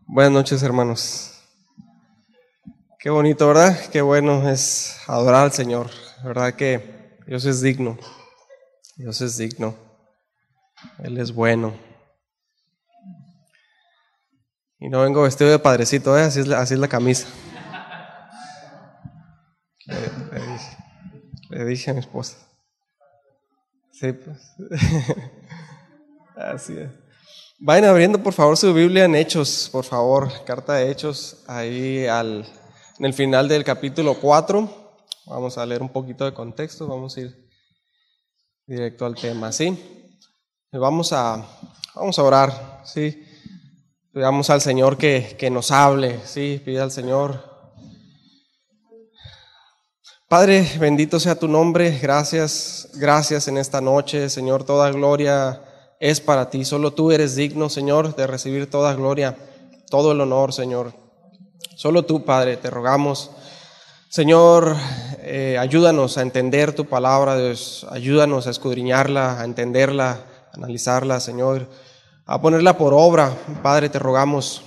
Buenas noches, hermanos. Qué bonito, ¿verdad? Qué bueno es adorar al Señor. ¿Verdad que Dios es digno? Dios es digno. Él es bueno. Y no vengo vestido de padrecito, ¿eh? Así es la camisa. Le dije a mi esposa. Sí, pues. Así es. Vayan abriendo por favor su Biblia en Hechos, por favor, carta de Hechos, ahí en el final del capítulo 4. Vamos a leer un poquito de contexto, vamos a ir directo al tema, ¿sí? Vamos a orar, ¿sí? Pidamos al Señor que nos hable, ¿sí? Pide al Señor. Padre, bendito sea tu nombre, gracias en esta noche, Señor, toda gloria es para ti, solo tú eres digno, Señor, de recibir toda gloria, todo el honor, Señor. Solo tú, Padre, te rogamos, Señor, ayúdanos a entender tu palabra, Dios, ayúdanos a escudriñarla, a entenderla, a analizarla, Señor, a ponerla por obra, Padre, te rogamos,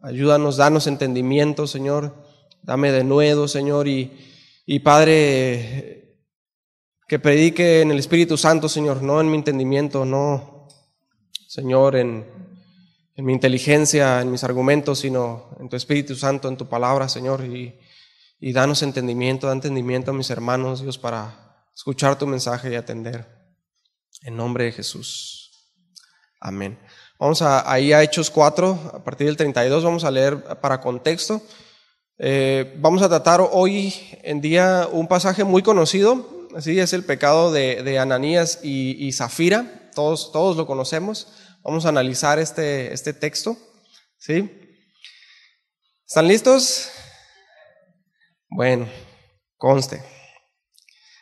ayúdanos, danos entendimiento, Señor, dame de nuevo, Señor, y Padre, que predique en el Espíritu Santo, Señor, no en mi entendimiento, no, Señor, en mi inteligencia, en mis argumentos, sino en tu Espíritu Santo, en tu palabra, Señor, y danos entendimiento, da entendimiento a mis hermanos, Dios, para escuchar tu mensaje y atender. En nombre de Jesús. Amén. Vamos ahí a Hechos 4, a partir del 32, vamos a leer para contexto. Vamos a tratar hoy en día un pasaje muy conocido, así es el pecado de Ananías y Zafira, todos lo conocemos. Vamos a analizar este texto, ¿sí? ¿Están listos? Bueno, conste.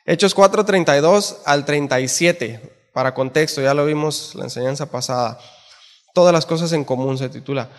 Hechos 4, 32 al 37, para contexto, ya lo vimos la enseñanza pasada. Todas las cosas en común se titula.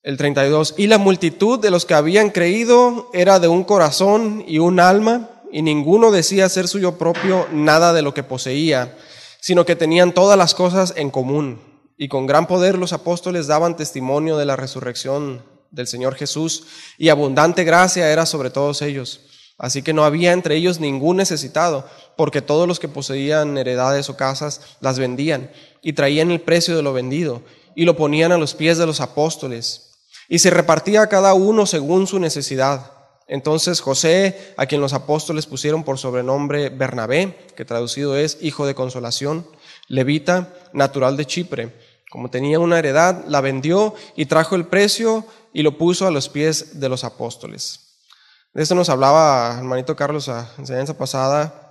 El 32, y la multitud de los que habían creído era de un corazón y un alma, y ninguno decía ser suyo propio nada de lo que poseía, sino que tenían todas las cosas en común. Y con gran poder los apóstoles daban testimonio de la resurrección del Señor Jesús, y abundante gracia era sobre todos ellos. Así que no había entre ellos ningún necesitado, porque todos los que poseían heredades o casas las vendían, y traían el precio de lo vendido, y lo ponían a los pies de los apóstoles. Y se repartía cada uno según su necesidad. Entonces José, a quien los apóstoles pusieron por sobrenombre Bernabé, que traducido es hijo de consolación, levita, natural de Chipre, como tenía una heredad, la vendió y trajo el precio y lo puso a los pies de los apóstoles. De esto nos hablaba hermanito Carlos a la enseñanza pasada,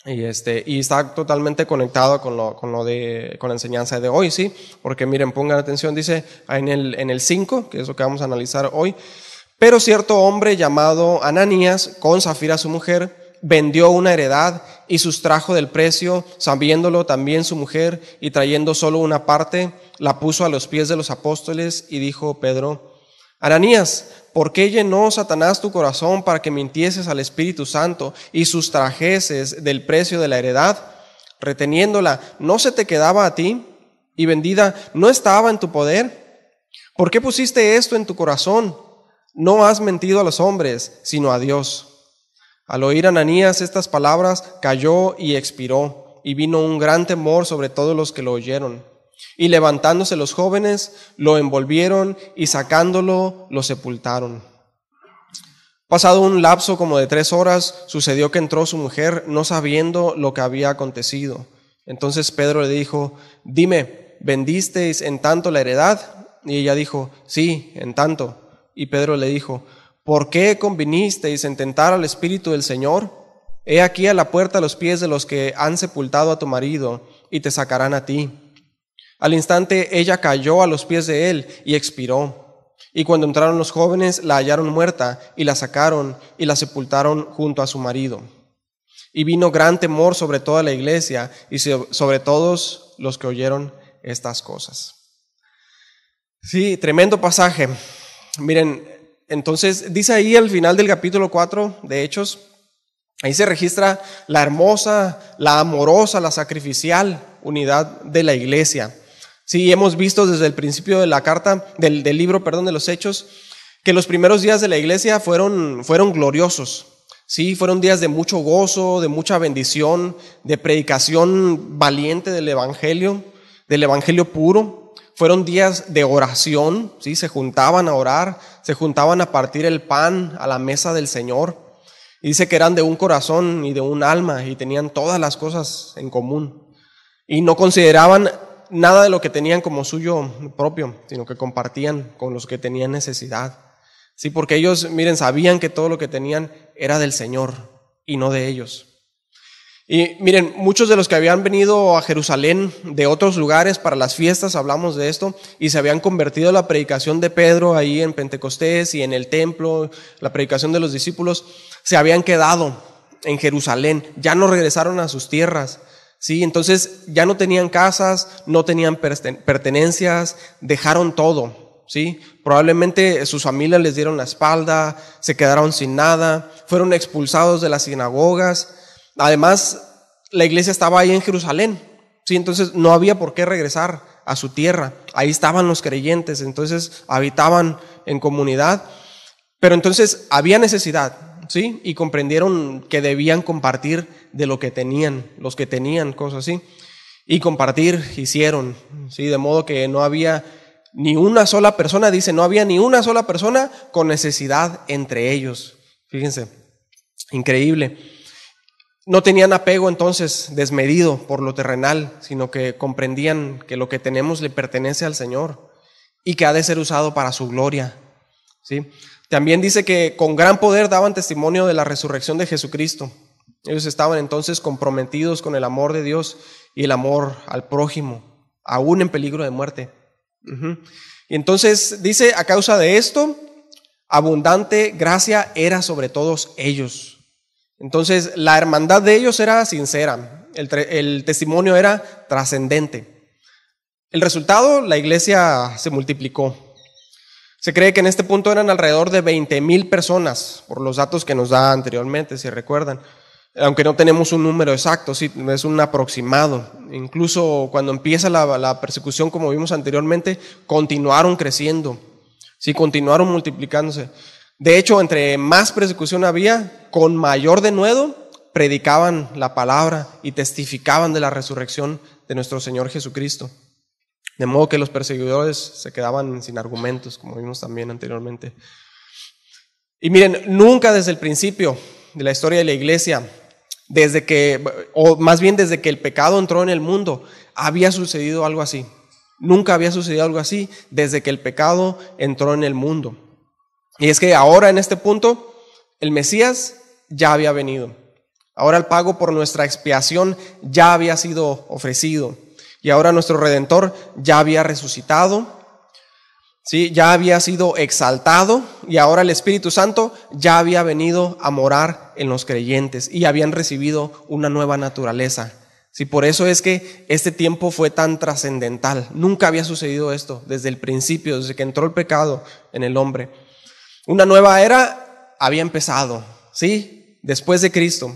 y está totalmente conectado con la enseñanza de hoy, ¿sí? Porque miren, pongan atención, dice en el 5, que es lo que vamos a analizar hoy. Pero cierto hombre llamado Ananías, con Zafira su mujer, vendió una heredad y sustrajo del precio, sabiéndolo también su mujer, y trayendo solo una parte, la puso a los pies de los apóstoles, y dijo Pedro: Ananías, ¿por qué llenó Satanás tu corazón para que mintieses al Espíritu Santo y sustrajeses del precio de la heredad? Reteniéndola, ¿no se te quedaba a ti? Y vendida, ¿no estaba en tu poder? ¿Por qué pusiste esto en tu corazón? No has mentido a los hombres, sino a Dios. Al oír Ananías estas palabras, cayó y expiró, y vino un gran temor sobre todos los que lo oyeron. Y levantándose los jóvenes, lo envolvieron y sacándolo, lo sepultaron. Pasado un lapso como de 3 horas, sucedió que entró su mujer, no sabiendo lo que había acontecido. Entonces Pedro le dijo: Dime, ¿vendisteis en tanto la heredad? Y ella dijo: Sí, en tanto. Y Pedro le dijo: ¿Por qué convinisteis en tentar al Espíritu del Señor? He aquí a la puerta los pies de los que han sepultado a tu marido, y te sacarán a ti. Al instante ella cayó a los pies de él y expiró. Y cuando entraron los jóvenes, la hallaron muerta, y la sacaron y la sepultaron junto a su marido. Y vino gran temor sobre toda la iglesia y sobre todos los que oyeron estas cosas. Sí, tremendo pasaje. Miren, entonces dice ahí al final del capítulo 4 de Hechos, ahí se registra la hermosa, la amorosa, la sacrificial unidad de la iglesia. Sí, hemos visto desde el principio de la carta, del libro, de los Hechos, que los primeros días de la iglesia fueron gloriosos. Sí, fueron días de mucho gozo, de mucha bendición, de predicación valiente del evangelio puro. Fueron días de oración, ¿sí? Se juntaban a orar, se juntaban a partir el pan a la mesa del Señor. Y dice que eran de un corazón y de un alma y tenían todas las cosas en común. Y no consideraban nada de lo que tenían como suyo propio, sino que compartían con los que tenían necesidad. Sí, porque ellos, miren, sabían que todo lo que tenían era del Señor y no de ellos. Y miren, muchos de los que habían venido a Jerusalén de otros lugares para las fiestas, hablamos de esto, y se habían convertido a la predicación de Pedro ahí en Pentecostés y en el templo, la predicación de los discípulos, se habían quedado en Jerusalén, ya no regresaron a sus tierras. Sí, entonces ya no tenían casas, no tenían pertenencias, dejaron todo. ¿Sí? Probablemente sus familias les dieron la espalda, se quedaron sin nada, fueron expulsados de las sinagogas. Además, la iglesia estaba ahí en Jerusalén, ¿sí? Entonces no había por qué regresar a su tierra. Ahí estaban los creyentes, entonces habitaban en comunidad. Pero entonces había necesidad, ¿sí? Y comprendieron que debían compartir de lo que tenían, los que tenían cosas así. Y compartir hicieron, ¿sí? De modo que no había ni una sola persona, dice, no había ni una sola persona con necesidad entre ellos. Fíjense, increíble. No tenían apego entonces desmedido por lo terrenal, sino que comprendían que lo que tenemos le pertenece al Señor y que ha de ser usado para su gloria. ¿Sí? También dice que con gran poder daban testimonio de la resurrección de Jesucristo. Ellos estaban entonces comprometidos con el amor de Dios y el amor al prójimo, aún en peligro de muerte. Y entonces dice, a causa de esto, abundante gracia era sobre todos ellos. Entonces la hermandad de ellos era sincera, el testimonio era trascendente. El resultado, la iglesia se multiplicó. Se cree que en este punto eran alrededor de 20,000 personas, por los datos que nos da anteriormente, si recuerdan. Aunque no tenemos un número exacto, sí, es un aproximado. Incluso cuando empieza la persecución, como vimos anteriormente, continuaron creciendo, sí, continuaron multiplicándose. De hecho, entre más persecución había, con mayor denuedo predicaban la palabra y testificaban de la resurrección de nuestro Señor Jesucristo. De modo que los perseguidores se quedaban sin argumentos, como vimos también anteriormente. Y miren, nunca desde el principio de la historia de la iglesia, desde que el pecado entró en el mundo, había sucedido algo así. Nunca había sucedido algo así desde que el pecado entró en el mundo. Y es que ahora en este punto, el Mesías ya había venido. Ahora el pago por nuestra expiación ya había sido ofrecido. Y ahora nuestro Redentor ya había resucitado, ¿sí? Ya había sido exaltado y ahora el Espíritu Santo ya había venido a morar en los creyentes y habían recibido una nueva naturaleza. ¿Sí? Por eso es que este tiempo fue tan trascendental. Nunca había sucedido esto desde el principio, desde que entró el pecado en el hombre. Una nueva era había empezado, ¿sí? Después de Cristo.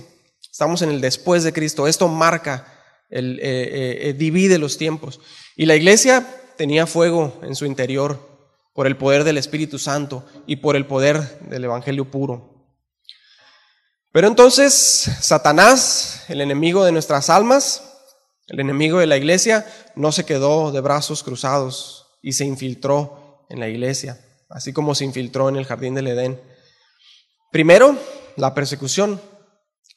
Estamos en el después de Cristo. Esto marca divide los tiempos. Y la iglesia tenía fuego en su interior por el poder del Espíritu Santo y por el poder del Evangelio puro. Pero entonces Satanás, el enemigo de nuestras almas, el enemigo de la iglesia, no se quedó de brazos cruzados y se infiltró en la iglesia, así como se infiltró en el jardín del Edén. Primero, la persecución,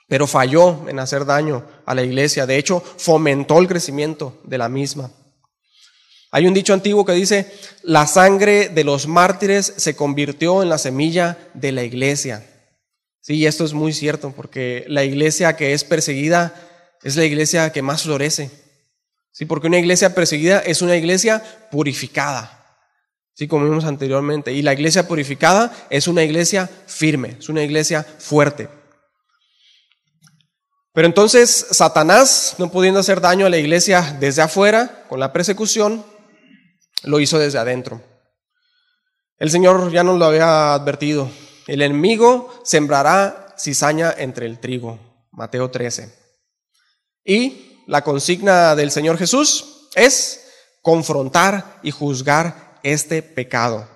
pero falló en hacer daño a la iglesia. De hecho, fomentó el crecimiento de la misma. Hay un dicho antiguo que dice, la sangre de los mártires se convirtió en la semilla de la iglesia. Sí, esto es muy cierto, porque la iglesia que es perseguida es la iglesia que más florece. Sí, porque una iglesia perseguida es una iglesia purificada. Sí, como vimos anteriormente. Y la iglesia purificada es una iglesia firme, es una iglesia fuerte. Pero entonces Satanás, no pudiendo hacer daño a la iglesia desde afuera, con la persecución, lo hizo desde adentro. El Señor ya nos lo había advertido. El enemigo sembrará cizaña entre el trigo. Mateo 13. Y la consigna del Señor Jesús es confrontar y juzgar este pecado.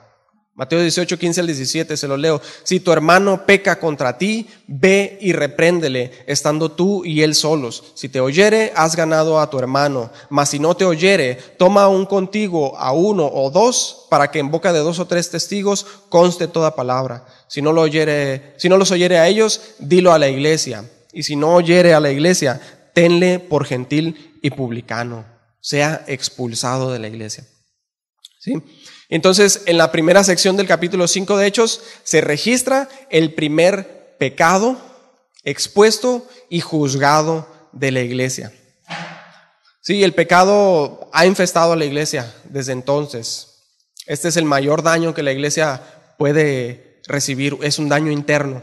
Mateo 18, 15 al 17, se lo leo. Si tu hermano peca contra ti, ve y repréndele, estando tú y él solos. Si te oyere, has ganado a tu hermano. Mas si no te oyere, toma aún contigo a uno o dos, para que en boca de 2 o 3 testigos conste toda palabra. Si no los oyere a ellos, dilo a la iglesia. Y si no oyere a la iglesia, tenle por gentil y publicano. Sea expulsado de la iglesia. ¿Sí? Entonces, en la primera sección del capítulo 5 de Hechos, se registra el primer pecado expuesto y juzgado de la iglesia. Sí, el pecado ha infestado a la iglesia desde entonces. Este es el mayor daño que la iglesia puede recibir, es un daño interno.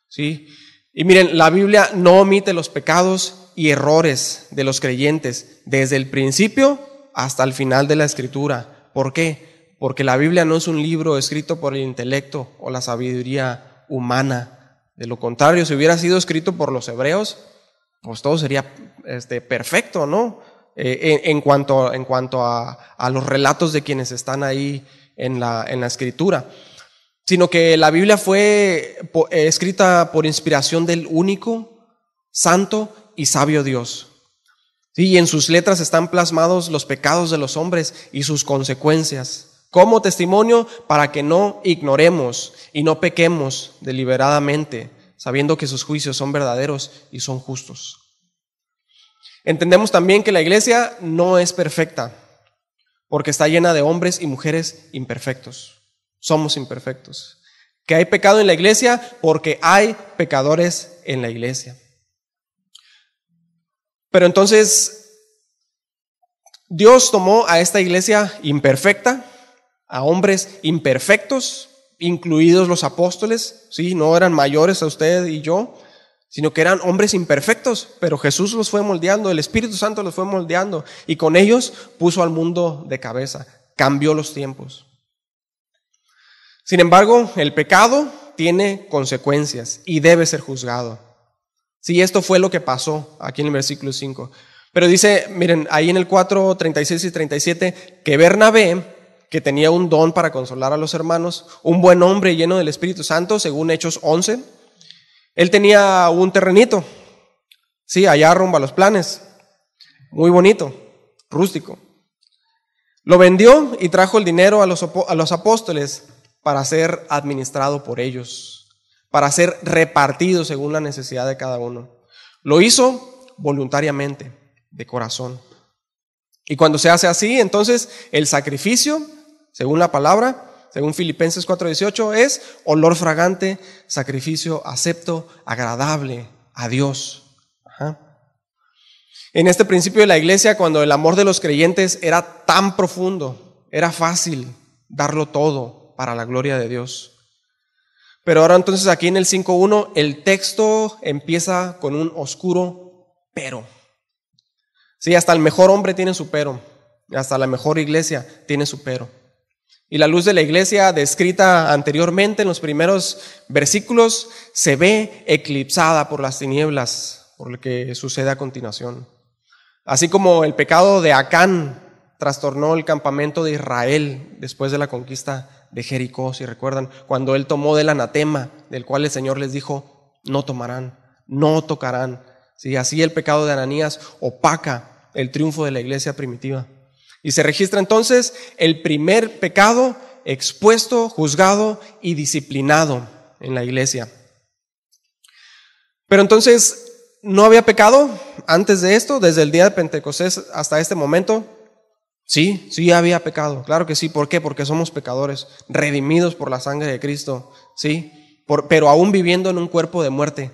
¿Sí? Y miren, la Biblia no omite los pecados y errores de los creyentes desde el principio hasta el final de la Escritura. ¿Por qué? Porque la Biblia no es un libro escrito por el intelecto o la sabiduría humana. De lo contrario, si hubiera sido escrito por los hebreos, pues todo sería perfecto, ¿no? En cuanto a los relatos de quienes están ahí en la Escritura. Sino que la Biblia fue escrita por inspiración del único, santo y sabio Dios. Sí, y en sus letras están plasmados los pecados de los hombres y sus consecuencias, como testimonio para que no ignoremos y no pequemos deliberadamente, sabiendo que sus juicios son verdaderos y son justos. Entendemos también que la iglesia no es perfecta, porque está llena de hombres y mujeres imperfectos. Somos imperfectos. Que hay pecado en la iglesia porque hay pecadores en la iglesia. Pero entonces, Dios tomó a esta iglesia imperfecta, a hombres imperfectos, incluidos los apóstoles, ¿sí? No eran mayores a usted y yo, sino que eran hombres imperfectos, pero Jesús los fue moldeando, el Espíritu Santo los fue moldeando, y con ellos puso al mundo de cabeza, cambió los tiempos. Sin embargo, el pecado tiene consecuencias y debe ser juzgado. Sí, esto fue lo que pasó aquí en el versículo 5. Pero dice, miren, ahí en el 4, 36 y 37, que Bernabé, que tenía un don para consolar a los hermanos, un buen hombre lleno del Espíritu Santo, según Hechos 11, él tenía un terrenito, sí, allá rumbo a los Planes, muy bonito, rústico. Lo vendió y trajo el dinero a los apóstoles para ser administrado por ellos, para ser repartido según la necesidad de cada uno. Lo hizo voluntariamente, de corazón. Y cuando se hace así, entonces el sacrificio, según la palabra, según Filipenses 4:18, es olor fragante, sacrificio acepto, agradable a Dios. Ajá. En este principio de la iglesia, cuando el amor de los creyentes era tan profundo, era fácil darlo todo para la gloria de Dios. Pero ahora entonces aquí en el 5:1 el texto empieza con un oscuro pero. Sí, hasta el mejor hombre tiene su pero, hasta la mejor iglesia tiene su pero. Y la luz de la iglesia descrita anteriormente en los primeros versículos se ve eclipsada por las tinieblas, por lo que sucede a continuación. Así como el pecado de Acán trastornó el campamento de Israel después de la conquista de Jericó, si recuerdan, cuando él tomó del anatema, del cual el Señor les dijo, no tomarán, no tocarán. Sí, así el pecado de Ananías opaca el triunfo de la iglesia primitiva. Y se registra entonces el primer pecado expuesto, juzgado y disciplinado en la iglesia. Pero entonces, ¿no había pecado antes de esto, desde el día de Pentecostés hasta este momento? Sí, sí había pecado, claro que sí. ¿Por qué? Porque somos pecadores, redimidos por la sangre de Cristo, sí, pero aún viviendo en un cuerpo de muerte.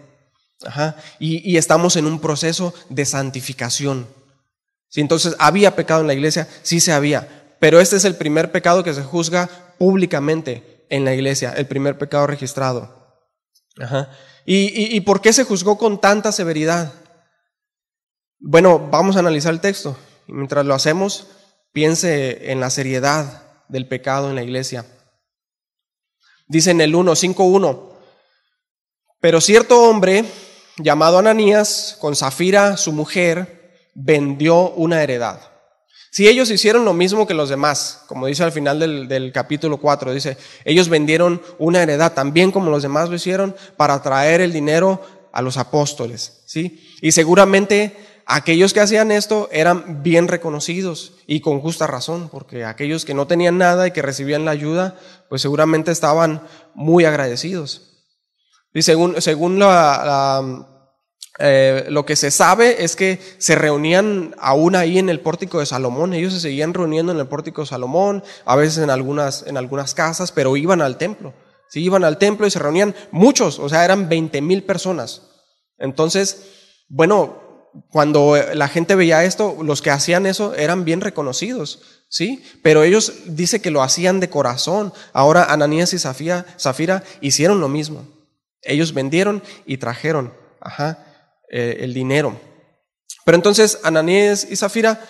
Ajá. Y estamos en un proceso de santificación. Sí, entonces, ¿había pecado en la iglesia? Sí se había, pero este es el primer pecado que se juzga públicamente en la iglesia, el primer pecado registrado. Ajá. ¿Y por qué se juzgó con tanta severidad? Bueno, vamos a analizar el texto. Y mientras lo hacemos, piense en la seriedad del pecado en la iglesia. Dice en el 5:1, pero cierto hombre llamado Ananías, con Safira su mujer, vendió una heredad. Si ellos hicieron lo mismo que los demás, como dice al final del capítulo 4, dice, ellos vendieron una heredad también como los demás lo hicieron para traer el dinero a los apóstoles, ¿sí? Y seguramente aquellos que hacían esto eran bien reconocidos y con justa razón, porque aquellos que no tenían nada y que recibían la ayuda, pues seguramente estaban muy agradecidos. Y según lo que se sabe es que se reunían aún ahí en el pórtico de Salomón. Ellos se seguían reuniendo en el pórtico de Salomón, a veces en algunas casas, pero iban al templo. Sí, iban al templo y se reunían muchos, o sea, eran 20,000 personas. Entonces, bueno, cuando la gente veía esto, los que hacían eso eran bien reconocidos, ¿sí? Pero ellos dice que lo hacían de corazón. Ahora Ananías y Zafira hicieron lo mismo. Ellos vendieron y trajeron el dinero. Pero entonces Ananías y Zafira,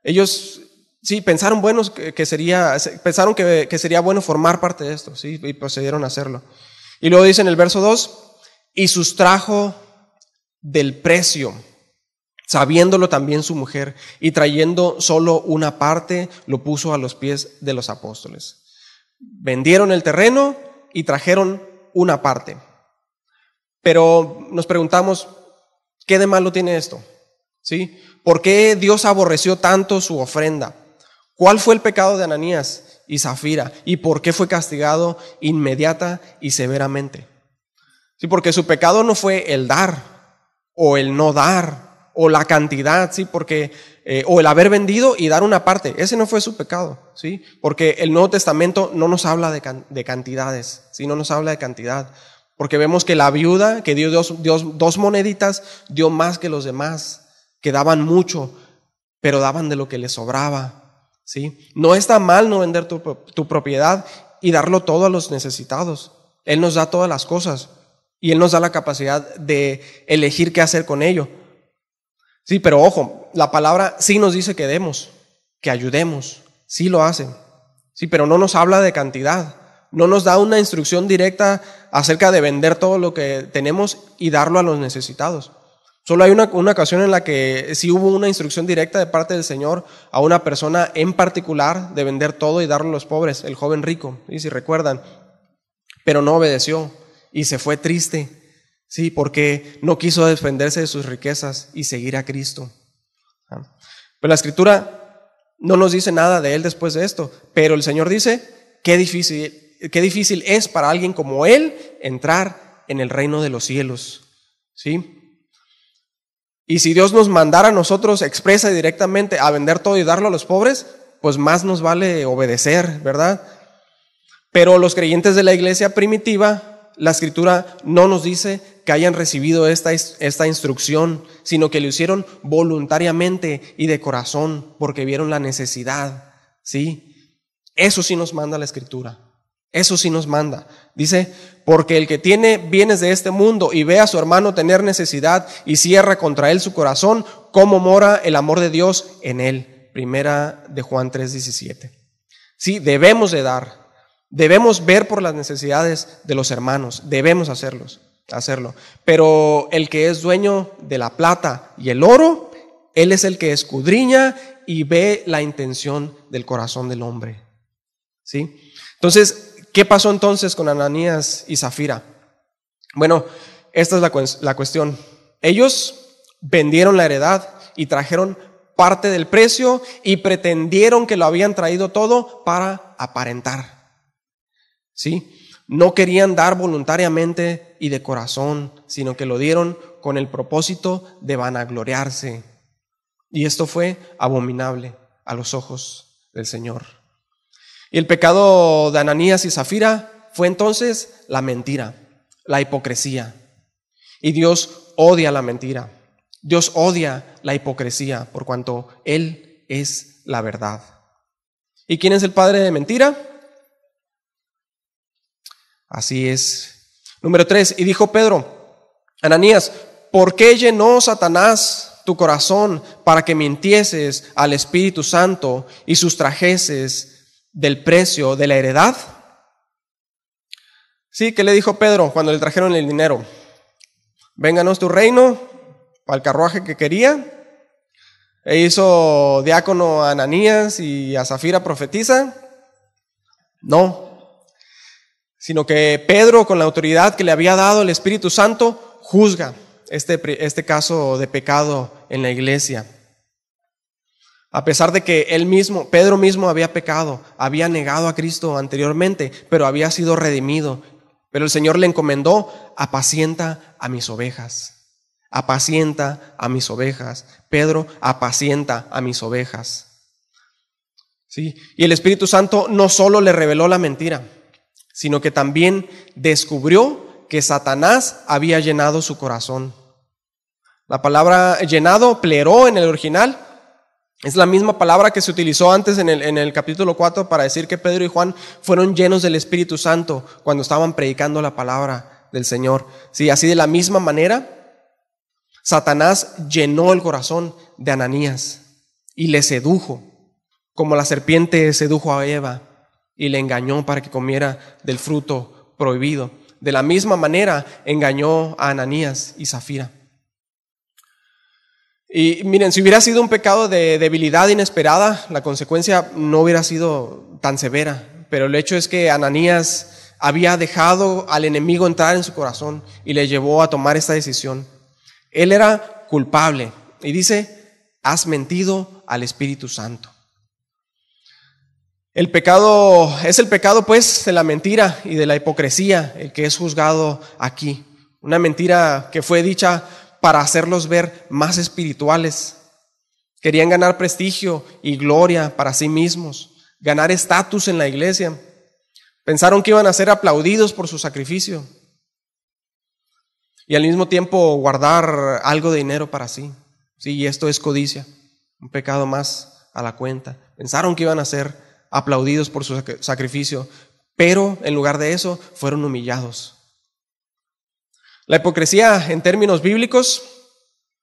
ellos sí pensaron pensaron que sería bueno formar parte de esto, ¿sí? Y procedieron a hacerlo. Y luego dice en el verso 2, y sustrajo del precio, sabiéndolo también su mujer, y trayendo solo una parte, lo puso a los pies de los apóstoles. Vendieron el terreno y trajeron una parte. Pero nos preguntamos, ¿qué de malo tiene esto? ¿Sí? ¿Por qué Dios aborreció tanto su ofrenda? ¿Cuál fue el pecado de Ananías y Zafira? ¿Y por qué fue castigado inmediata y severamente? Sí, porque su pecado no fue el dar o el no dar o la cantidad, ¿sí? O el haber vendido y dar una parte. Ese no fue su pecado, ¿sí? Porque el Nuevo Testamento no nos habla de cantidades, ¿sí? No nos habla de cantidad. Porque vemos que la viuda que dio dos moneditas dio más que los demás, que daban mucho, pero daban de lo que les sobraba, ¿sí? No está mal no vender tu propiedad y darlo todo a los necesitados. Él nos da todas las cosas y Él nos da la capacidad de elegir qué hacer con ello. Sí, pero ojo, la palabra sí nos dice que demos, que ayudemos, sí lo hace, sí, pero no nos habla de cantidad. No nos da una instrucción directa acerca de vender todo lo que tenemos y darlo a los necesitados. Solo hay una ocasión en la que sí hubo una instrucción directa de parte del Señor a una persona en particular de vender todo y darlo a los pobres, el joven rico, ¿sí? Si recuerdan, pero no obedeció y se fue triste, ¿sí? Porque no quiso defenderse de sus riquezas y seguir a Cristo. Pero la Escritura no nos dice nada de él después de esto, pero el Señor dice, qué difícil es para alguien como él entrar en el reino de los cielos, ¿sí? Y si Dios nos mandara a nosotros expresa y directamente a vender todo y darlo a los pobres, pues más nos vale obedecer, ¿verdad? Pero los creyentes de la iglesia primitiva, la Escritura no nos dice que hayan recibido esta instrucción, sino que lo hicieron voluntariamente y de corazón, porque vieron la necesidad, ¿sí? Eso sí nos manda la Escritura. Eso sí nos manda. Dice, porque el que tiene bienes de este mundo y ve a su hermano tener necesidad y cierra contra él su corazón, ¿cómo mora el amor de Dios en él? Primera de Juan 3:17. Sí, debemos de dar, debemos ver por las necesidades de los hermanos, debemos hacerlo. Pero el que es dueño de la plata y el oro, él es el que escudriña y ve la intención del corazón del hombre. ¿Sí? Entonces, ¿qué pasó entonces con Ananías y Zafira? Bueno, esta es la cuestión. Ellos vendieron la heredad y trajeron parte del precio y pretendieron que lo habían traído todo para aparentar. ¿Sí? No querían dar voluntariamente y de corazón, sino que lo dieron con el propósito de vanagloriarse. Y esto fue abominable a los ojos del Señor. Y el pecado de Ananías y Zafira fue entonces la mentira, la hipocresía. Y Dios odia la mentira. Dios odia la hipocresía por cuanto Él es la verdad. ¿Y quién es el padre de mentira? Así es. Número 3, y dijo Pedro, Ananías, ¿por qué llenó Satanás tu corazón para que mintieses al Espíritu Santo y sustrajeses del precio de la heredad? Sí, ¿qué le dijo Pedro cuando le trajeron el dinero? Vénganos tu reino, para el carruaje que quería. E hizo diácono a Ananías y a Zafira profetiza. No, sino que Pedro, con la autoridad que le había dado el Espíritu Santo, juzga este caso de pecado en la iglesia. A pesar de que Pedro mismo había pecado, había negado a Cristo anteriormente, pero había sido redimido. Pero el Señor le encomendó: apacienta a mis ovejas. Apacienta a mis ovejas. Pedro, apacienta a mis ovejas. ¿Sí? Y el Espíritu Santo no solo le reveló la mentira, sino que también descubrió que Satanás había llenado su corazón. La palabra llenado, pleró en el original, es la misma palabra que se utilizó antes en el capítulo 4 para decir que Pedro y Juan fueron llenos del Espíritu Santo cuando estaban predicando la palabra del Señor. Sí, así de la misma manera, Satanás llenó el corazón de Ananías y le sedujo, como la serpiente sedujo a Eva y le engañó para que comiera del fruto prohibido. De la misma manera engañó a Ananías y Zafira. Y miren, si hubiera sido un pecado de debilidad inesperada, la consecuencia no hubiera sido tan severa. Pero el hecho es que Ananías había dejado al enemigo entrar en su corazón y le llevó a tomar esta decisión. Él era culpable y dice: has mentido al Espíritu Santo. El pecado es el pecado, pues, de la mentira y de la hipocresía, el que es juzgado aquí. Una mentira que fue dicha para hacerlos ver más espirituales. Querían ganar prestigio y gloria para sí mismos, ganar estatus en la iglesia. Pensaron que iban a ser aplaudidos por su sacrificio y al mismo tiempo guardar algo de dinero para sí. Sí, y esto es codicia, un pecado más a la cuenta. Pensaron que iban a ser aplaudidos por su sacrificio, pero en lugar de eso fueron humillados. La hipocresía, en términos bíblicos,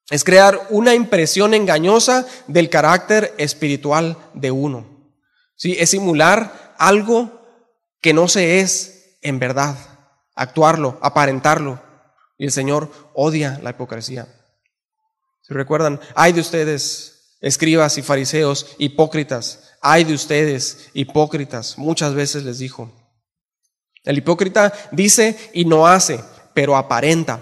es crear una impresión engañosa del carácter espiritual de uno. ¿Sí? Es simular algo que no se es en verdad, actuarlo, aparentarlo. Y el Señor odia la hipocresía. ¿Se recuerdan? Ay de ustedes, escribas y fariseos, hipócritas. Ay de ustedes, hipócritas. Muchas veces les dijo. El hipócrita dice y no hace, pero aparenta.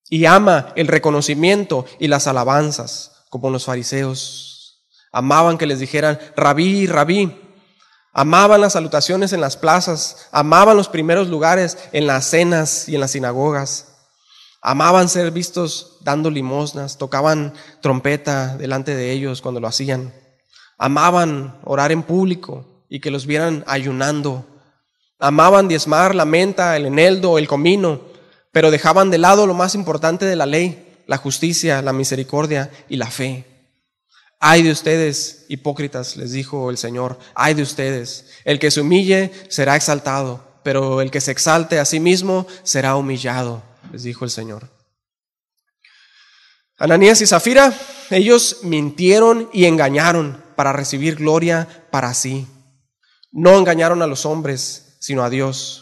Y ama el reconocimiento y las alabanzas, como los fariseos. Amaban que les dijeran rabí, rabí. Amaban las salutaciones en las plazas. Amaban los primeros lugares en las cenas y en las sinagogas. Amaban ser vistos dando limosnas. Tocaban trompeta delante de ellos cuando lo hacían. Amaban orar en público y que los vieran ayunando. Amaban diezmar la menta, el eneldo, el comino, pero dejaban de lado lo más importante de la ley: la justicia, la misericordia y la fe. Ay de ustedes, hipócritas, les dijo el Señor, ay de ustedes. El que se humille será exaltado, pero el que se exalte a sí mismo será humillado, les dijo el Señor. Ananías y Zafira, ellos mintieron y engañaron para recibir gloria para sí. No engañaron a los hombres, sino a Dios.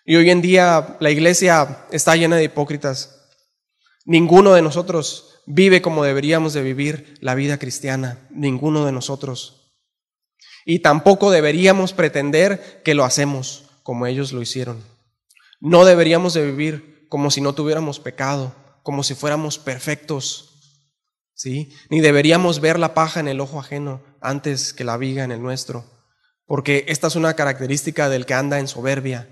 Y hoy en día la iglesia está llena de hipócritas. Ninguno de nosotros vive como deberíamos de vivir la vida cristiana. Ninguno de nosotros. Y tampoco deberíamos pretender que lo hacemos como ellos lo hicieron. No deberíamos de vivir como si no tuviéramos pecado, como si fuéramos perfectos, ¿sí? Ni deberíamos ver la paja en el ojo ajeno antes que la viga en el nuestro, porque esta es una característica del que anda en soberbia.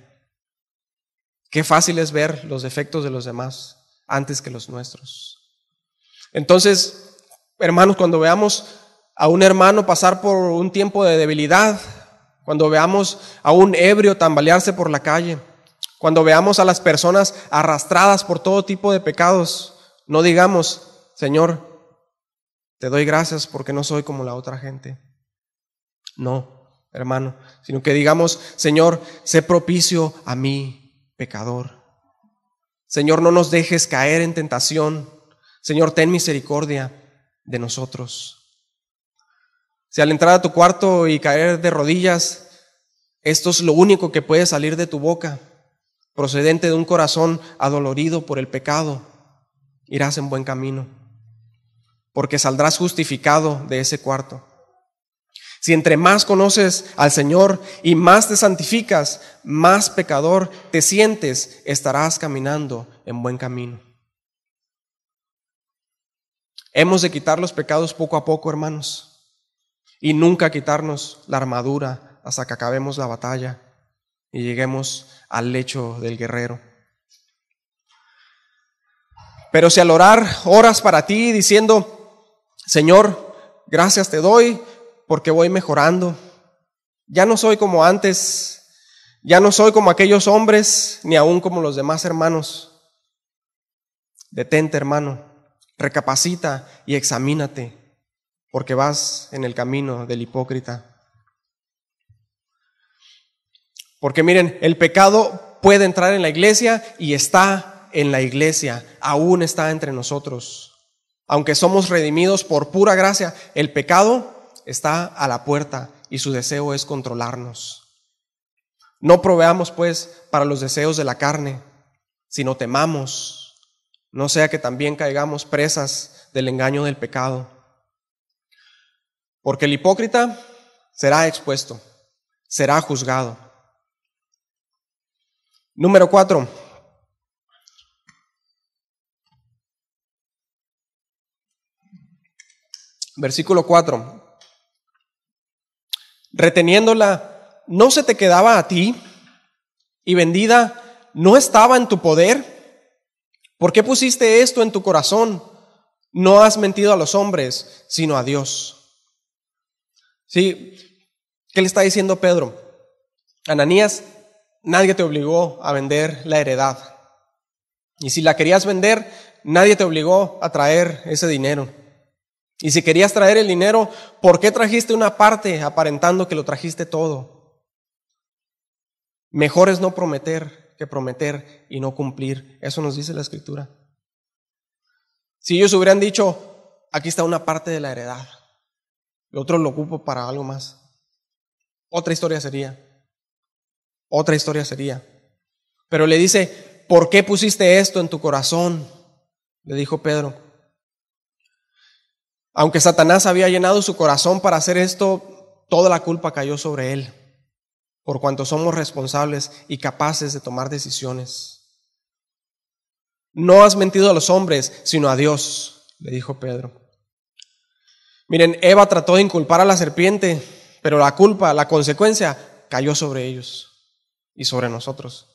Qué fácil es ver los defectos de los demás antes que los nuestros. Entonces, hermanos, cuando veamos a un hermano pasar por un tiempo de debilidad, cuando veamos a un ebrio tambalearse por la calle, cuando veamos a las personas arrastradas por todo tipo de pecados, no digamos: Señor, te doy gracias porque no soy como la otra gente. No, hermano, sino que digamos: Señor, sé propicio a mí, pecador. Señor, no nos dejes caer en tentación. Señor, ten misericordia de nosotros. Si al entrar a tu cuarto y caer de rodillas, esto es lo único que puede salir de tu boca, procedente de un corazón adolorido por el pecado, irás en buen camino. porque saldrás justificado de ese cuarto. Si entre más conoces al Señor y más te santificas, más pecador te sientes, estarás caminando en buen camino. Hemos de quitar los pecados poco a poco, hermanos, y nunca quitarnos la armadura hasta que acabemos la batalla y lleguemos al lecho del guerrero. Pero si al orar oras para ti diciendo: Señor, gracias te doy porque voy mejorando, ya no soy como antes, ya no soy como aquellos hombres, ni aún como los demás hermanos. Detente, hermano, recapacita y examínate, porque vas en el camino del hipócrita. Porque miren, el pecado puede entrar en la iglesia y está en la iglesia, aún está entre nosotros. Aunque somos redimidos por pura gracia, el pecado está a la puerta y su deseo es controlarnos. No proveamos pues para los deseos de la carne, sino temamos, no sea que también caigamos presas del engaño del pecado. Porque el hipócrita será expuesto, será juzgado. Número 4. Versículo 4. Reteniéndola, ¿no se te quedaba a ti? Y vendida, ¿no estaba en tu poder? ¿Por qué pusiste esto en tu corazón? No has mentido a los hombres, sino a Dios. ¿Sí? ¿Qué le está diciendo Pedro? Ananías, nadie te obligó a vender la heredad. Y si la querías vender, nadie te obligó a traer ese dinero. Y si querías traer el dinero, ¿por qué trajiste una parte aparentando que lo trajiste todo? Mejor es no prometer que prometer y no cumplir. Eso nos dice la Escritura. Si ellos hubieran dicho: aquí está una parte de la heredad, lo otro lo ocupo para algo más, otra historia sería. Pero le dice: ¿por qué pusiste esto en tu corazón? Le dijo Pedro. Aunque Satanás había llenado su corazón para hacer esto, toda la culpa cayó sobre él, por cuanto somos responsables y capaces de tomar decisiones. No has mentido a los hombres, sino a Dios, le dijo Pedro. Miren, Eva trató de inculpar a la serpiente, pero la culpa, la consecuencia, cayó sobre ellos y sobre nosotros.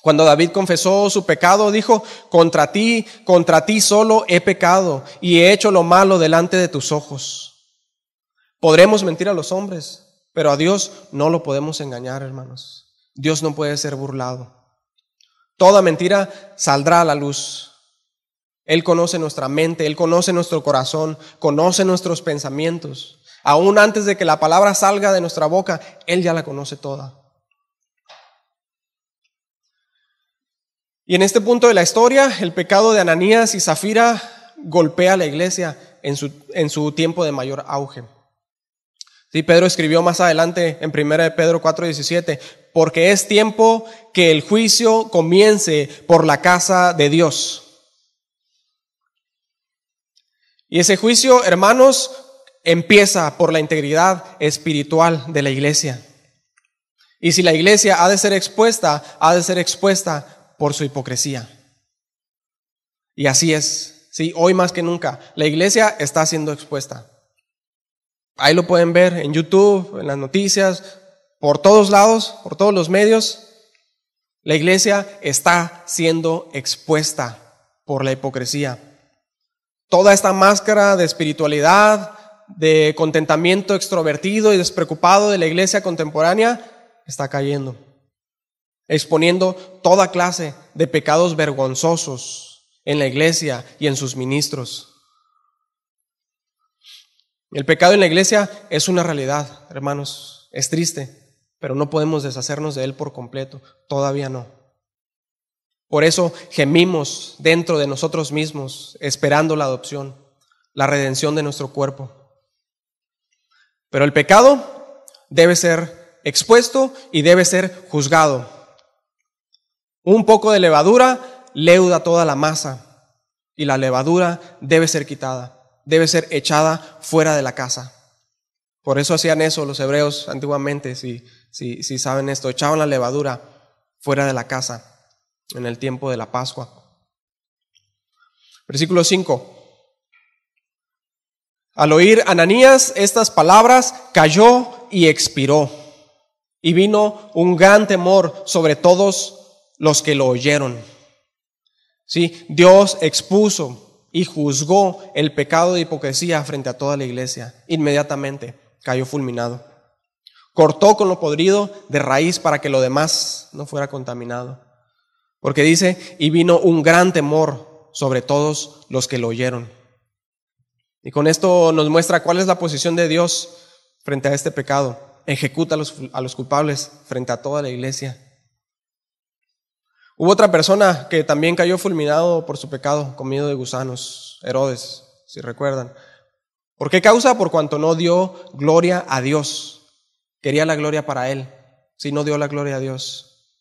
Cuando David confesó su pecado, dijo: contra ti solo he pecado y he hecho lo malo delante de tus ojos. Podremos mentir a los hombres, pero a Dios no lo podemos engañar, hermanos. Dios no puede ser burlado. Toda mentira saldrá a la luz. Él conoce nuestra mente, Él conoce nuestro corazón, conoce nuestros pensamientos. Aún antes de que la palabra salga de nuestra boca, Él ya la conoce toda. Y en este punto de la historia, el pecado de Ananías y Zafira golpea a la iglesia en su tiempo de mayor auge. Sí, Pedro escribió más adelante en 1 Pedro 4:17, porque es tiempo que el juicio comience por la casa de Dios. Y ese juicio, hermanos, empieza por la integridad espiritual de la iglesia. Y si la iglesia ha de ser expuesta por su hipocresía. Y así es, sí, hoy más que nunca, la iglesia está siendo expuesta. Ahí lo pueden ver en YouTube, en las noticias, por todos lados, por todos los medios. La iglesia está siendo expuesta por la hipocresía. Toda esta máscara de espiritualidad, de contentamiento extrovertido y despreocupado de la iglesia contemporánea está cayendo, exponiendo toda clase de pecados vergonzosos en la iglesia y en sus ministros. El pecado en la iglesia es una realidad, hermanos, es triste, pero no podemos deshacernos de él por completo, todavía no. Por eso gemimos dentro de nosotros mismos, esperando la adopción, la redención de nuestro cuerpo. Pero el pecado debe ser expuesto y debe ser juzgado. Un poco de levadura leuda toda la masa y la levadura debe ser quitada. debe ser echada fuera de la casa. Por eso hacían eso los hebreos antiguamente, si saben esto, echaban la levadura fuera de la casa en el tiempo de la Pascua. Versículo 5. Al oír Ananías estas palabras, cayó y expiró. Y vino un gran temor sobre todos los que lo oyeron. ¿Sí? Dios expuso y juzgó el pecado de hipocresía frente a toda la iglesia. Inmediatamente cayó fulminado. Cortó con lo podrido de raíz para que lo demás no fuera contaminado. Porque dice, y vino un gran temor sobre todos los que lo oyeron. Y con esto nos muestra cuál es la posición de Dios frente a este pecado. Ejecuta a los culpables frente a toda la iglesia. Hubo otra persona que también cayó fulminado por su pecado, comido de gusanos, Herodes, si recuerdan. ¿Por qué causa? Por cuanto no dio gloria a Dios. Quería la gloria para él, si no dio la gloria a Dios.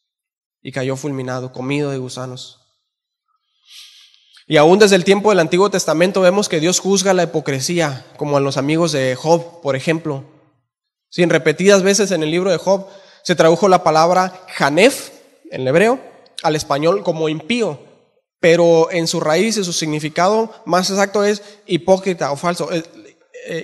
Y cayó fulminado, comido de gusanos. Y aún desde el tiempo del Antiguo Testamento vemos que Dios juzga la hipocresía, como a los amigos de Job, por ejemplo. Sí, en repetidas veces en el libro de Job se tradujo la palabra Janef, en el hebreo, al español como impío, pero en su raíz y su significado más exacto es hipócrita o falso.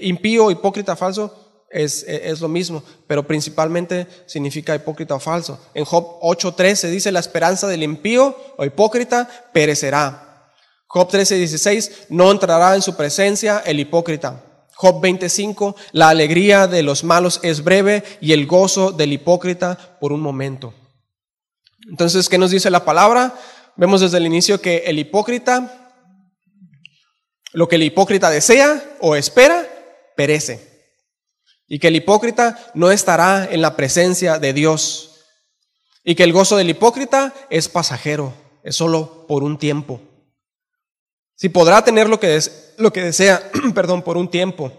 Impío, hipócrita, falso es lo mismo, pero principalmente significa hipócrita o falso. En Job 8:13 dice: la esperanza del impío o hipócrita perecerá. Job 13:16, no entrará en su presencia el hipócrita. Job 20:5, la alegría de los malos es breve y el gozo del hipócrita por un momento. Entonces, ¿qué nos dice la palabra? Vemos desde el inicio que el hipócrita, lo que el hipócrita desea o espera, perece. Y que el hipócrita no estará en la presencia de Dios. Y que el gozo del hipócrita es pasajero, es solo por un tiempo. Si podrá tener lo que desea, por un tiempo,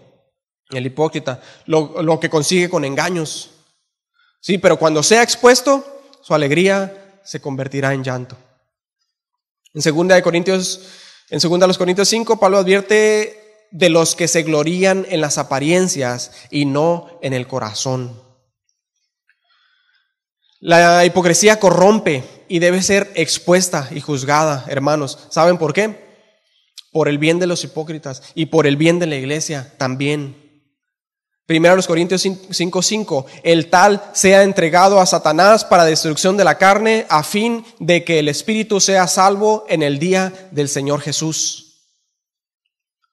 el hipócrita, lo que consigue con engaños. Sí, pero cuando sea expuesto, su alegría se convertirá en llanto. En 2 Corintios 5, Pablo advierte de los que se glorían en las apariencias y no en el corazón. La hipocresía corrompe y debe ser expuesta y juzgada, hermanos. ¿Saben por qué? Por el bien de los hipócritas y por el bien de la iglesia también. 1 Corintios 5:5, el tal sea entregado a Satanás para destrucción de la carne, a fin de que el espíritu sea salvo en el día del Señor Jesús.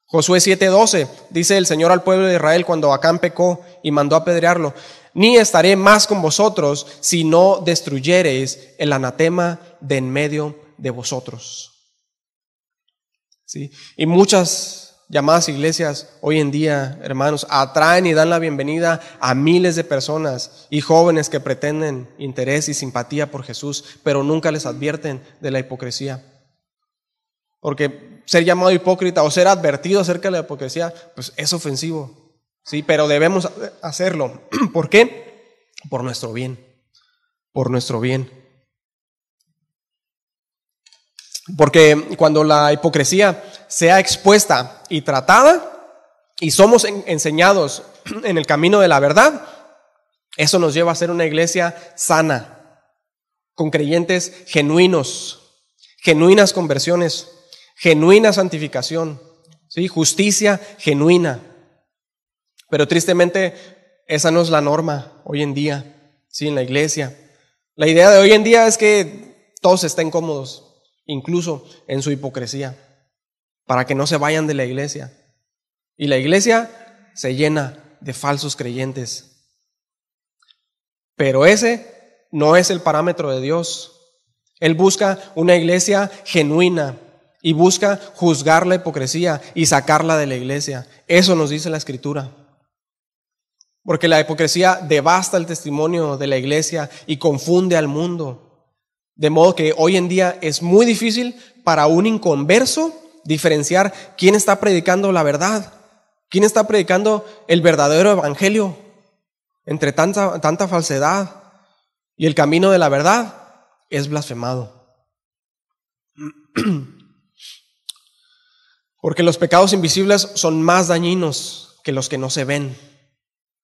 Josué 7:12, dice el Señor al pueblo de Israel cuando Acán pecó y mandó apedrearlo: ni estaré más con vosotros si no destruyereis el anatema de en medio de vosotros. ¿Sí? Y muchas llamadas iglesias hoy en día, hermanos, atraen y dan la bienvenida a miles de personas y jóvenes que pretenden interés y simpatía por Jesús, pero nunca les advierten de la hipocresía. Porque ser llamado hipócrita o ser advertido acerca de la hipocresía, pues es ofensivo, ¿sí? Pero debemos hacerlo. ¿Por qué? Por nuestro bien. Por nuestro bien. Porque cuando la hipocresía sea expuesta y tratada y somos enseñados en el camino de la verdad, eso nos lleva a ser una iglesia sana, con creyentes genuinos, genuinas conversiones, genuina santificación, ¿sí? Justicia genuina. Pero tristemente esa no es la norma hoy en día, ¿sí? En la iglesia. La idea de hoy en día es que todos estén cómodos, incluso en su hipocresía, para que no se vayan de la iglesia. Y la iglesia se llena de falsos creyentes. Pero ese no es el parámetro de Dios. Él busca una iglesia genuina y busca juzgar la hipocresía y sacarla de la iglesia. Eso nos dice la Escritura. Porque la hipocresía devasta el testimonio de la iglesia y confunde al mundo. De modo que hoy en día es muy difícil para un inconverso diferenciar quién está predicando la verdad, quién está predicando el verdadero evangelio entre tanta falsedad, y el camino de la verdad es blasfemado. Porque los pecados invisibles son más dañinos que los que no se ven.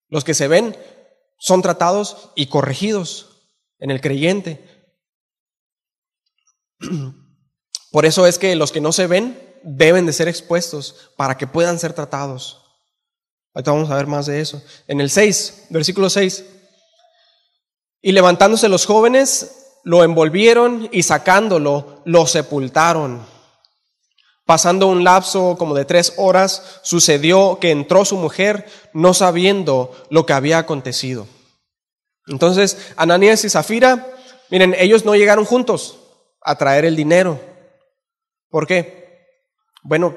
Los que se ven son tratados y corregidos en el creyente. Por eso es que los que no se ven deben de ser expuestos para que puedan ser tratados. Ahorita vamos a ver más de eso. En el 6, versículo 6. Y levantándose los jóvenes, lo envolvieron y sacándolo, lo sepultaron. Pasando un lapso como de 3 horas, sucedió que entró su mujer no sabiendo lo que había acontecido. Entonces, Ananías y Zafira, miren, ellos no llegaron juntos a traer el dinero. ¿Por qué? Bueno,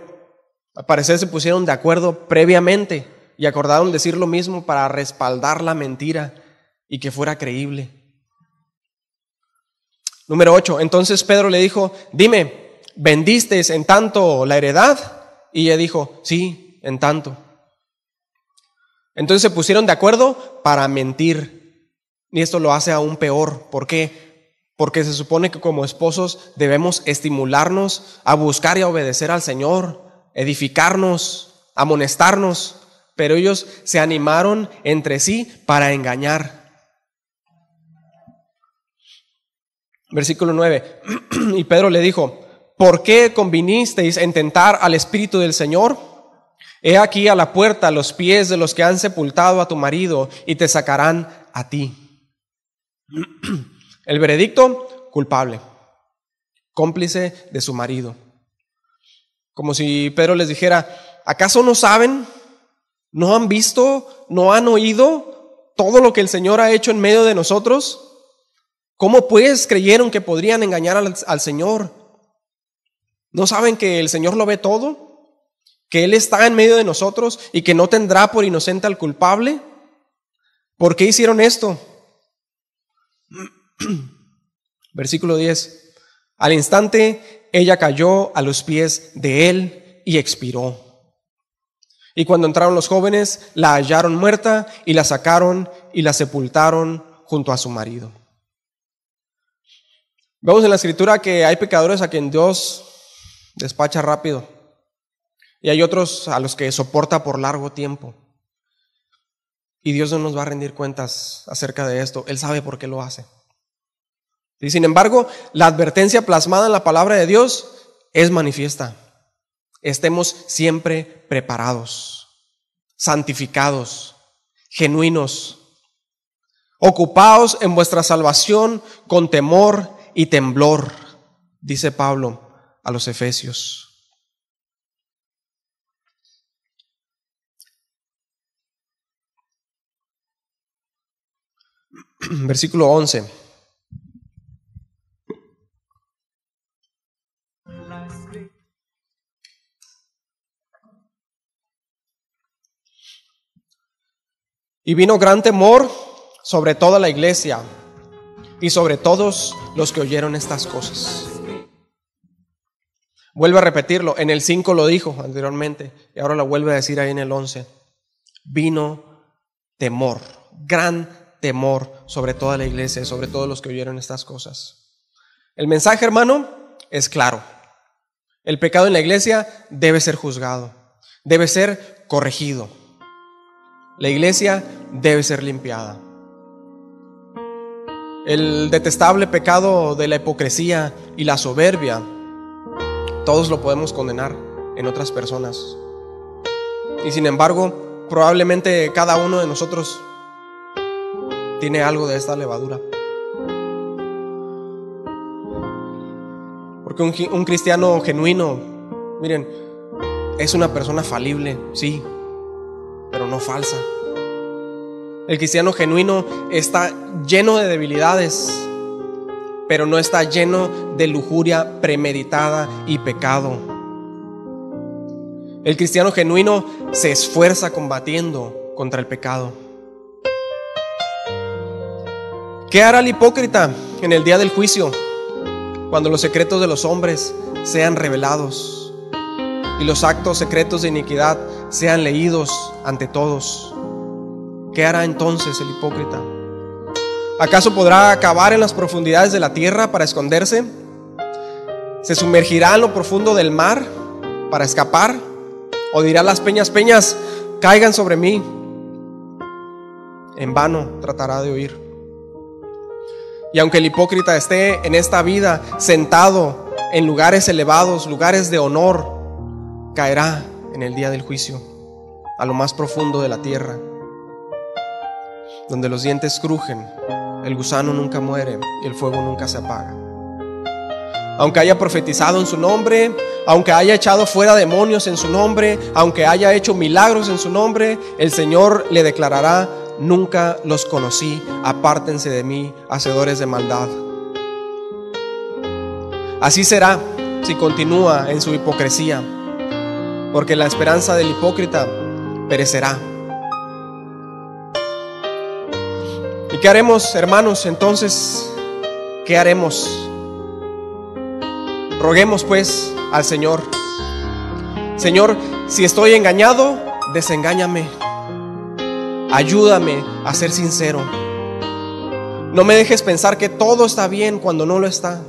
al parecer se pusieron de acuerdo previamente y acordaron decir lo mismo para respaldar la mentira y que fuera creíble. Número 8, entonces Pedro le dijo, dime, ¿vendisteis en tanto la heredad? Y ella dijo, sí, en tanto. Entonces se pusieron de acuerdo para mentir. Y esto lo hace aún peor. ¿Por qué? Porque se supone que como esposos debemos estimularnos a buscar y a obedecer al Señor, edificarnos, amonestarnos. Pero ellos se animaron entre sí para engañar. Versículo 9. Y Pedro le dijo, ¿por qué convinisteis en tentar al Espíritu del Señor? He aquí a la puerta los pies de los que han sepultado a tu marido y te sacarán a ti. El veredicto, culpable, cómplice de su marido. Como si Pedro les dijera, ¿acaso no saben? ¿No han visto? ¿No han oído todo lo que el Señor ha hecho en medio de nosotros? ¿Cómo pues creyeron que podrían engañar al Señor? ¿No saben que el Señor lo ve todo? ¿Que Él está en medio de nosotros y que no tendrá por inocente al culpable? ¿Por qué hicieron esto? Versículo 10. Al instante ella cayó a los pies de él y expiró. Y cuando entraron los jóvenes, la hallaron muerta y la sacaron y la sepultaron junto a su marido. Vemos en la Escritura que hay pecadores a quien Dios despacha rápido y hay otros a los que soporta por largo tiempo. Y Dios no nos va a rendir cuentas acerca de esto. Él sabe por qué lo hace. Y sin embargo, la advertencia plasmada en la palabra de Dios es manifiesta. Estemos siempre preparados, santificados, genuinos, ocupados en vuestra salvación con temor y temblor, dice Pablo a los Efesios. Versículo 11. Y vino gran temor sobre toda la iglesia y sobre todos los que oyeron estas cosas. Vuelve a repetirlo, en el 5 lo dijo anteriormente y ahora lo vuelve a decir ahí en el 11. Vino temor, gran temor sobre toda la iglesia, sobre todos los que oyeron estas cosas. El mensaje, hermano, es claro. El pecado en la iglesia debe ser juzgado, debe ser corregido. La iglesia debe ser limpiada. El detestable pecado de la hipocresía y la soberbia, todos lo podemos condenar en otras personas. Y sin embargo, probablemente cada uno de nosotros tiene algo de esta levadura. Porque un cristiano genuino, miren, es una persona falible, sí, pero no falsa. El cristiano genuino está lleno de debilidades, pero no está lleno de lujuria premeditada y pecado. El cristiano genuino se esfuerza combatiendo contra el pecado. ¿Qué hará el hipócrita en el día del juicio, cuando los secretos de los hombres sean revelados y los actos secretos de iniquidad sean leídos ante todos? ¿Qué hará entonces el hipócrita? ¿Acaso podrá cavar en las profundidades de la tierra para esconderse? ¿Se sumergirá en lo profundo del mar para escapar? ¿O dirá a las peñas, peñas, caigan sobre mí? En vano tratará de huir. Y aunque el hipócrita esté en esta vida sentado en lugares elevados, lugares de honor, caerá en el día del juicio a lo más profundo de la tierra, donde los dientes crujen, el gusano nunca muere y el fuego nunca se apaga. Aunque haya profetizado en su nombre, aunque haya echado fuera demonios en su nombre, aunque haya hecho milagros en su nombre, el Señor le declarará: nunca los conocí, apártense de mí, hacedores de maldad. Así será si continúa en su hipocresía, porque la esperanza del hipócrita perecerá. ¿Y qué haremos, hermanos? Entonces, ¿qué haremos? Roguemos pues al Señor: Señor, si estoy engañado, desengáñame. Ayúdame a ser sincero. No me dejes pensar que todo está bien cuando no lo está.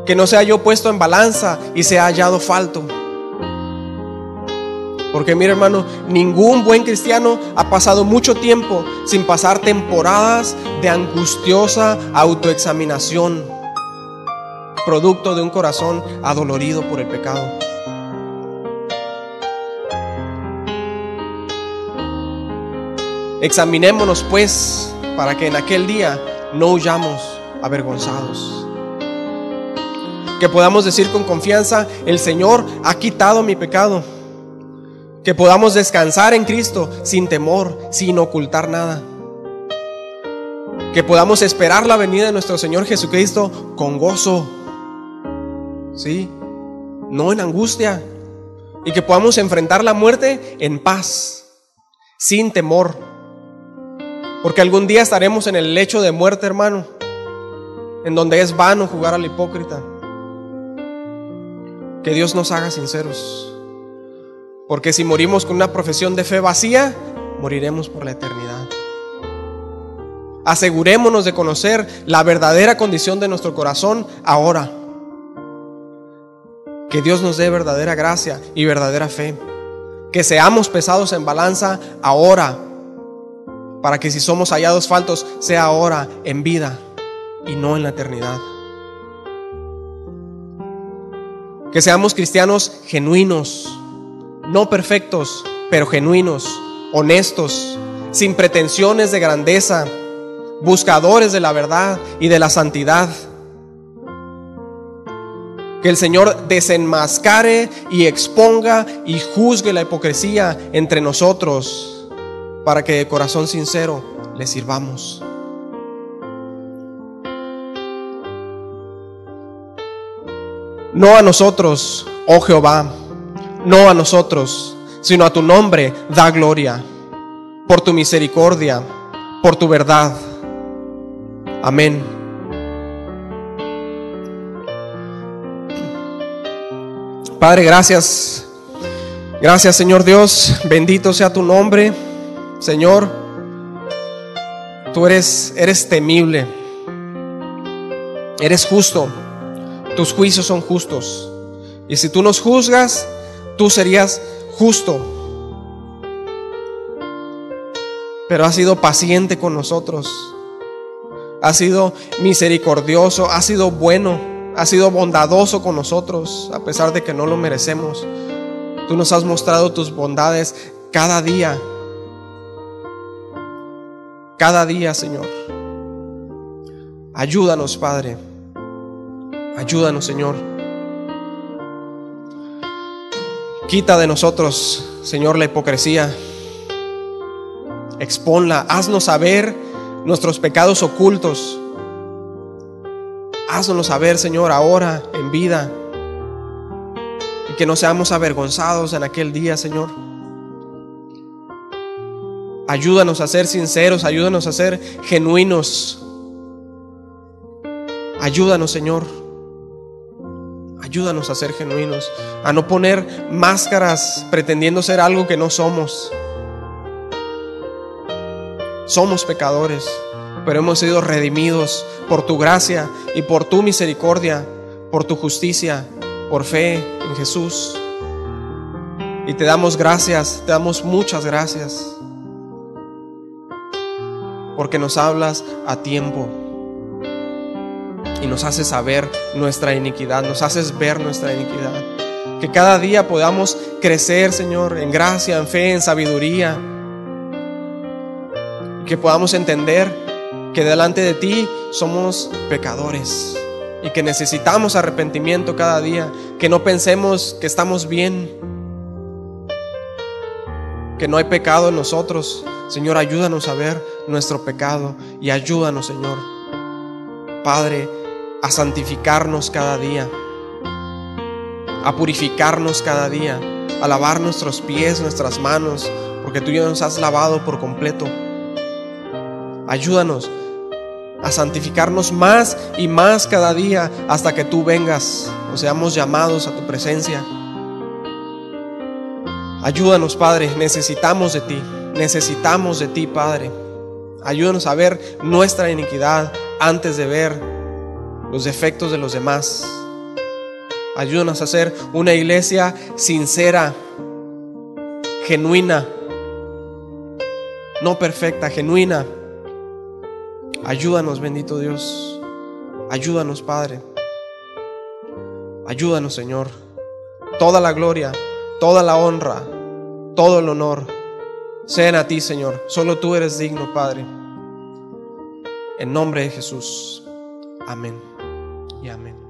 Que no sea yo puesto en balanza y sea hallado falto. Porque mira, hermano, ningún buen cristiano ha pasado mucho tiempo sin pasar temporadas de angustiosa autoexaminación, producto de un corazón adolorido por el pecado. Examinémonos pues, para que en aquel día no huyamos avergonzados. Que podamos decir con confianza: el Señor ha quitado mi pecado. Que podamos descansar en Cristo sin temor, sin ocultar nada. Que podamos esperar la venida de nuestro Señor Jesucristo con gozo, ¿sí? No en angustia. Y que podamos enfrentar la muerte en paz, sin temor. Porque algún día estaremos en el lecho de muerte, hermano, en donde es vano jugar al hipócrita. Que Dios nos haga sinceros. Porque si morimos con una profesión de fe vacía, moriremos por la eternidad. Asegurémonos de conocer la verdadera condición de nuestro corazón ahora. Que Dios nos dé verdadera gracia y verdadera fe. Que seamos pesados en balanza ahora, para que si somos hallados faltos, sea ahora, en vida, y no en la eternidad. Que seamos cristianos genuinos, no perfectos, pero genuinos, honestos, sin pretensiones de grandeza, buscadores de la verdad y de la santidad. Que el Señor desenmascare y exponga y juzgue la hipocresía entre nosotros, para que de corazón sincero le sirvamos. No a nosotros, oh Jehová, no a nosotros, sino a tu nombre da gloria, por tu misericordia, por tu verdad. Amén. Padre, gracias. Gracias, Señor Dios. Bendito sea tu nombre. Señor, tú eres temible, eres justo, tus juicios son justos, y si tú nos juzgas, tú serías justo, pero has sido paciente con nosotros, has sido misericordioso, has sido bueno, has sido bondadoso con nosotros, a pesar de que no lo merecemos. Tú nos has mostrado tus bondades cada día, Señor. Ayúdanos, Padre. Ayúdanos, Señor. Quita de nosotros, Señor, la hipocresía. Exponla. Haznos saber nuestros pecados ocultos. Haznos saber, Señor, ahora en vida. Y que no seamos avergonzados en aquel día, Señor. Ayúdanos a ser sinceros, ayúdanos a ser genuinos. Ayúdanos, Señor. Ayúdanos a ser genuinos, a no poner máscaras pretendiendo ser algo que no somos. Somos pecadores, pero hemos sido redimidos por tu gracia y por tu misericordia, por tu justicia. por fe en Jesús. Y te damos gracias, te damos muchas gracias, porque nos hablas a tiempo y nos haces saber nuestra iniquidad, nos haces ver nuestra iniquidad. Que cada día podamos crecer, Señor, en gracia, en fe, en sabiduría. Y que podamos entender que delante de ti somos pecadores y que necesitamos arrepentimiento cada día. Que no pensemos que estamos bien, que no hay pecado en nosotros. Señor, ayúdanos a ver nuestro pecado y ayúdanos, Señor, Padre, a santificarnos cada día, a purificarnos cada día, a lavar nuestros pies, nuestras manos, porque tú ya nos has lavado por completo. Ayúdanos a santificarnos más y más cada día hasta que tú vengas o seamos llamados a tu presencia. Ayúdanos, Padre, necesitamos de ti, Padre. Ayúdanos a ver nuestra iniquidad antes de ver los defectos de los demás. Ayúdanos a ser una iglesia sincera, genuina, no perfecta, genuina. Ayúdanos, bendito Dios. Ayúdanos, Padre. Ayúdanos, Señor. Toda la gloria, toda la honra, todo el honor sean a ti, Señor. Solo tú eres digno, Padre. En nombre de Jesús. Amén y amén.